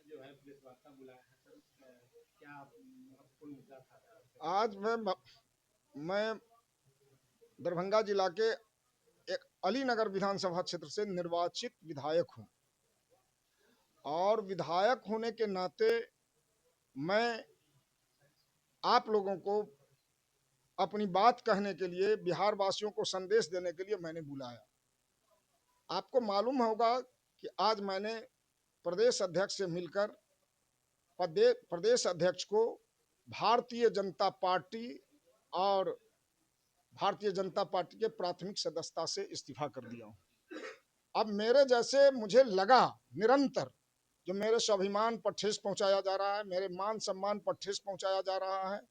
जो है प्रेस वार्ता बुलाया है सर, क्या महत्वपूर्ण मुद्दा था? आज मैं दरभंगा जिला के एक अलीनगर विधानसभा क्षेत्र से निर्वाचित विधायक हूं और विधायक होने के नाते मैं आप लोगों को अपनी बात कहने के लिए, बिहार वासियों को संदेश देने के लिए मैंने बुलाया। आपको मालूम होगा कि आज मैंने प्रदेश अध्यक्ष से मिलकर प्रदेश अध्यक्ष को भारतीय जनता पार्टी और भारतीय जनता पार्टी के प्राथमिक सदस्यता से इस्तीफा कर दिया हूं। अब मेरे जैसे मुझे लगा निरंतर जो मेरे स्वाभिमान पर ठेस पहुंचाया जा रहा है, मेरे मान सम्मान पर ठेस पहुंचाया जा रहा है,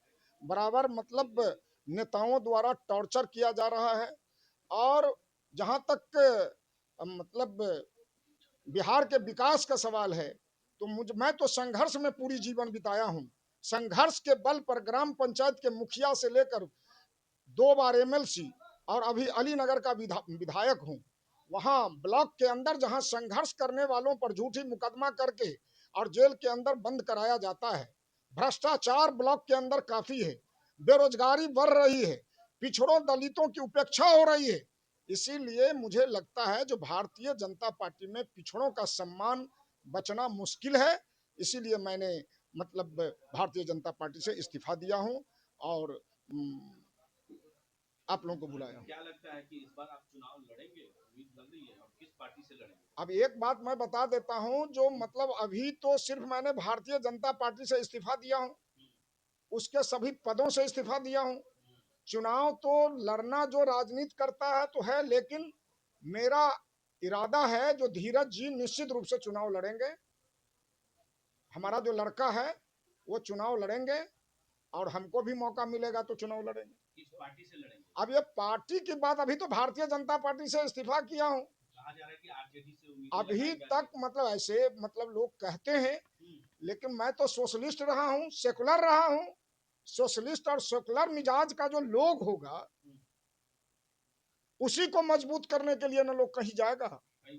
बराबर मतलब नेताओं द्वारा टॉर्चर किया जा रहा है। और जहां तक मतलब बिहार के विकास का सवाल है तो मैं तो संघर्ष में पूरी जीवन बिताया हूं। संघर्ष के बल पर ग्राम पंचायत के मुखिया से लेकर 2 बार एमएलसी और अभी अलीनगर का विधायक हूं। वहां ब्लॉक के अंदर जहां संघर्ष करने वालों पर झूठी मुकदमा करके और जेल के अंदर बंद कराया जाता है। भ्रष्टाचार ब्लॉक के अंदर काफी है, बेरोजगारी बढ़ रही है, पिछड़ों दलितों की उपेक्षा हो रही है। इसीलिए मुझे लगता है जो भारतीय जनता पार्टी में पिछड़ों का सम्मान बचना मुश्किल है। इसीलिए मैंने मतलब भारतीय जनता पार्टी से इस्तीफा दिया हूं और आप लोगों को बुलाया। क्या लगता है कि इस बार आप चुनाव लड़ेंगे? उम्मीद लग रही है, और किस पार्टी से लड़ेंगे? अब एक बात मैं बता देता हूं, जो मतलब अभी तो सिर्फ मैंने भारतीय जनता पार्टी से इस्तीफा दिया हूं, उसके सभी पदों से इस्तीफा दिया हूं। चुनाव तो लड़ना जो राजनीति करता है तो है, लेकिन मेरा इरादा है जो धीरज जी निश्चित रूप से चुनाव लड़ेंगे। हमारा जो लड़का है वो चुनाव लड़ेंगे और हमको भी मौका मिलेगा तो चुनाव लड़ेंगे। किस पार्टी से लड़ेंगे? अब ये पार्टी की बात, अभी तो भारतीय जनता पार्टी से इस्तीफा किया हूं। कहा जा रहा है कि आरजेडी से उम्मीदें अभी लगाई जा तक रही मतलब ऐसे मतलब लोग कहते हैं, हैं। लेकिन मैं तो सोशलिस्ट रहा हूं, सेकुलर रहा हूं। सोशलिस्ट और सेकुलर मिजाज का जो लोग होगा उसी को मजबूत करने के लिए ना लोग कहीं जाएगा,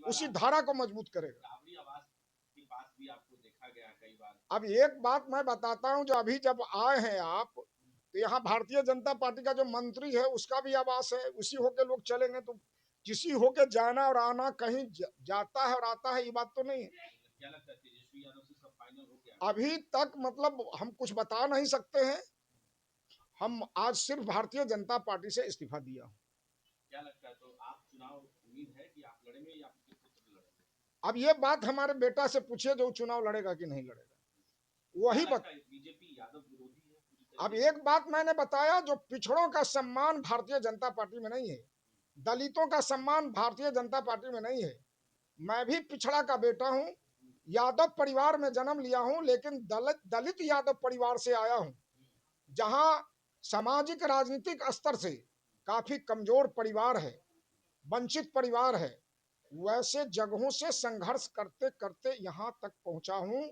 उसी धारा को मजबूत करेगा। राबड़ी आवास के पास भी आपको देखा गया कई बार। अब एक बात मैं बताता हूं, जो अभी जब आए हैं आप तो यहाँ भारतीय जनता पार्टी का जो मंत्री है उसका भी आवास है, उसी होके लोग चलेंगे तो किसी होके जाना और आना कहीं जाता है और आता है, ये बात तो नहीं है। क्या लगता है तेजस्वी यादव से सब फाइनल हो गया? अभी तक मतलब हम कुछ बता नहीं सकते हैं। हम आज सिर्फ भारतीय जनता पार्टी से इस्तीफा दिया। क्या लगता है, तो आप चुनाव उम्मीद है कि आप लड़ेंगे या आपके पुत्र लड़ेंगे? अब ये बात हमारे बेटा से पूछिए जो चुनाव लड़ेगा कि नहीं लड़ेगा, वही बात। बीजेपी यादव विरोधी है पूरी अब तरीके से। एक बात मैंने बताया, जो पिछड़ों का सम्मान भारतीय जनता पार्टी में नहीं है, दलितों का सम्मान भारतीय जनता पार्टी में नहीं है। मैं भी पिछड़ा का बेटा हूं, यादव परिवार में जन्म लिया हूं, लेकिन दलित यादव परिवार से आया हूं, जहां सामाजिक राजनीतिक स्तर से काफी कमजोर परिवार है, वंचित परिवार है। वैसे जगहों से संघर्ष करते करते यहाँ तक पहुंचा हूं।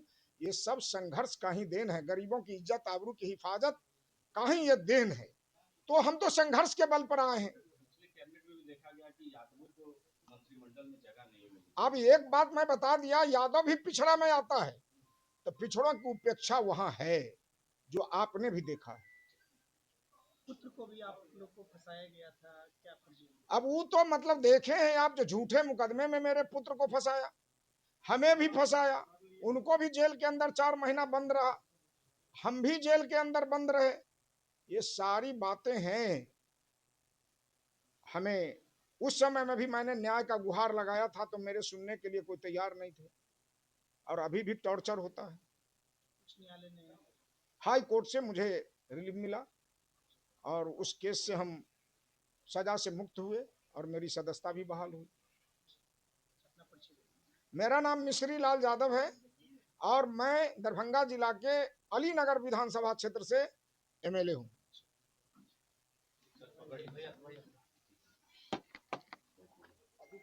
ये सब संघर्ष का ही देन है, गरीबों की इज्जत आबरू की हिफाजत का ही ये देन है। तो हम तो संघर्ष के बल पर आए हैं। पिछले कैबिनेट में भी देखा गया कि यादवों को मंत्रिमंडल में जगह नहीं मिली। अब एक बात मैं बता दिया, यादव भी पिछड़ा में आता है, तो पिछड़ों की उपेक्षा वहां है, जो आपने भी देखा है। पुत्र को भी आप लोग को फंसाया गया था, क्या फर्जी? अब वो तो मतलब देखे हैं आप, जो झूठे मुकदमे में मेरे पुत्र को फंसाया, हमें भी फंसाया, उनको भी जेल के अंदर 4 महीना बंद रहा, हम भी जेल के अंदर बंद रहे। ये सारी बातें हैं। हमें उस समय में भी मैंने न्याय का गुहार लगाया था तो मेरे सुनने के लिए कोई तैयार नहीं थे, और अभी भी टॉर्चर होता है। उच्च न्यायालय ने हाई कोर्ट से मुझे रिलीफ मिला और उस केस से हम सजा से मुक्त हुए और मेरी सदस्यता भी बहाल हुई। अपना परिचय दें। मेरा नाम मिश्री लाल यादव है और मैं दरभंगा जिला के अलीनगर विधानसभा क्षेत्र से एमएलए हूँ।